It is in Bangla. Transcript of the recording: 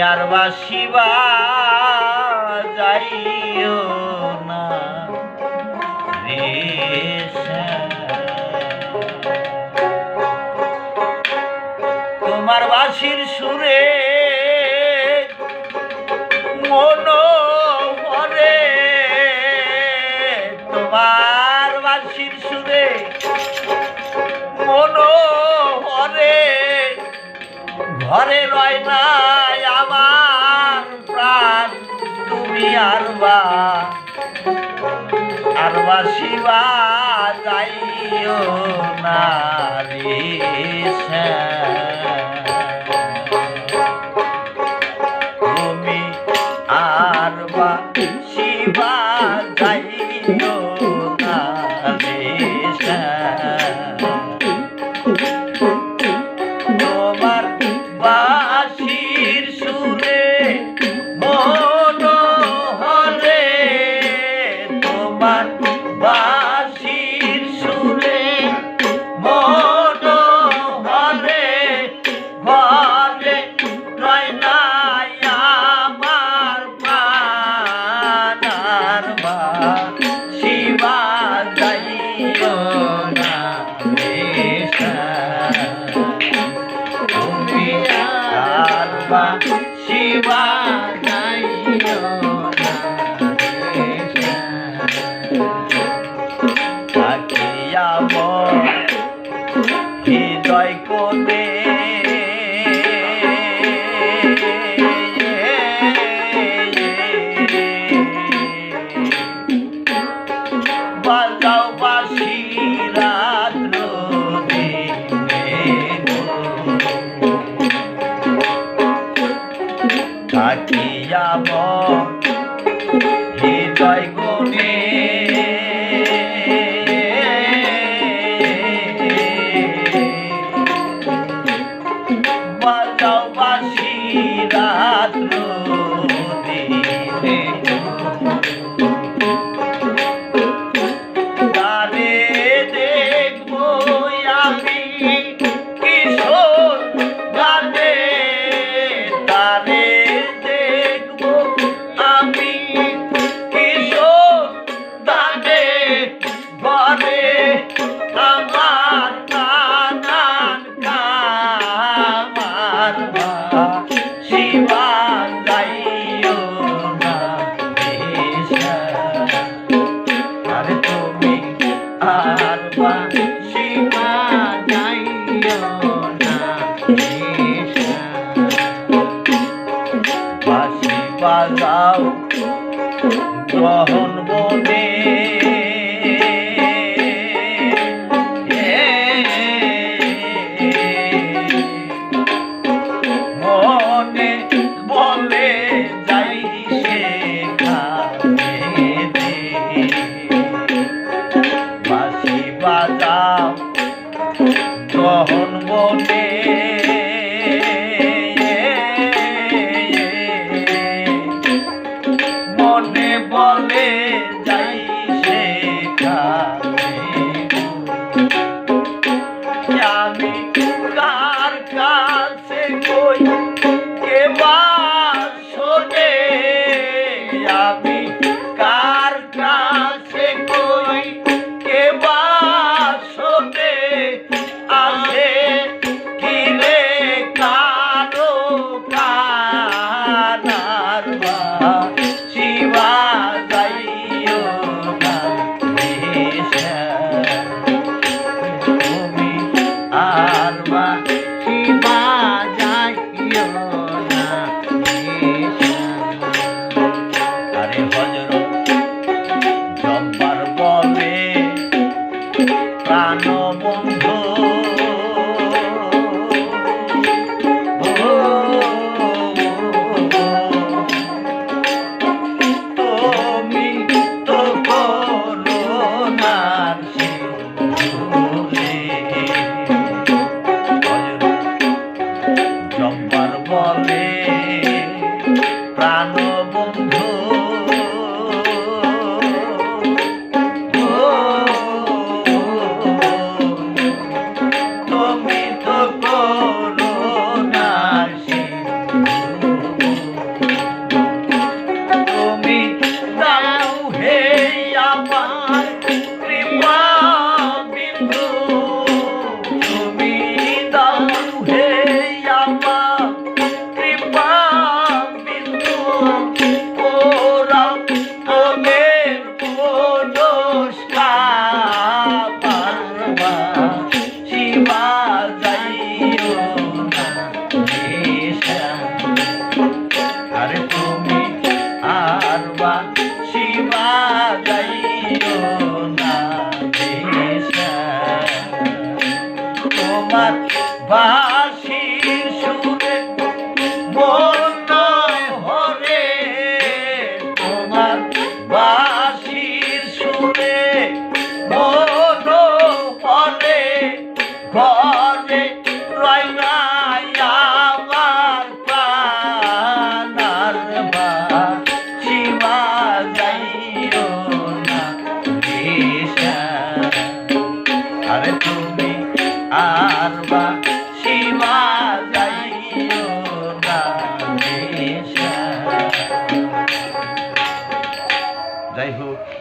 আর বাসিবা যাইও না রে তোমার বাঁশির সুরে মন ভরে তোমার বাঁশির সুরে মন ভরে ঘরে রয় নাই আমার প্রাণ তুমি আর বাসিবা যাইও না রে তুমি আর বাসিবা যাইও না রে তোমার বাঁশির সুরে মন হরে তোমার বাঁশির সুরে মন হরে ঘরে রয় নাই আমার প্রাণ আর বাসিবা যাইও না বাসিবা যাইও না থাকিয়া হৃদয় কোণে বাজাও বাঁশি রাত্র থাকিয়া হৃদয় কোণে বাজাও বাঁশি রাত্র দিনে তারে দেখবো আমি কিশোর গানে তারে দেখবো আমি কিশোর গানে ঘরে আমার নানান কামার বাসিবা যাইও না আরে তুমি আর বাসিবা যাইও না বাঁশি বাজাও গ্রহণ বনে মনে বলে যাই সেখানে বাঁশি বাজাও গ্রহণ বনে মনে বলে যাই সেখানে আমি কার কাছে কই কে বা শোনে আমি কার কাছে কই কে বা শোনে আসে কিরে কারো কানার বাসিবা যাইও না তুমি আর বাসিবা যাইও না আরে হযরত জব্বার বলে প্রাণ বন্ধু তুমি তো করুণার সিন্ধুরে জব্বার বলে প্রাণ বন্ধু শিবা যাইও না দেশা আরে তুমি আর বা শিবা যাইও না দেশা তোমার বাঁশির সুরে মন হরে তোমার বাঁশির সুরে মন হরে ঘরে রয়না আমার প্রাণার বাঁশি বাজাইও না দেশা আরে তুমি আর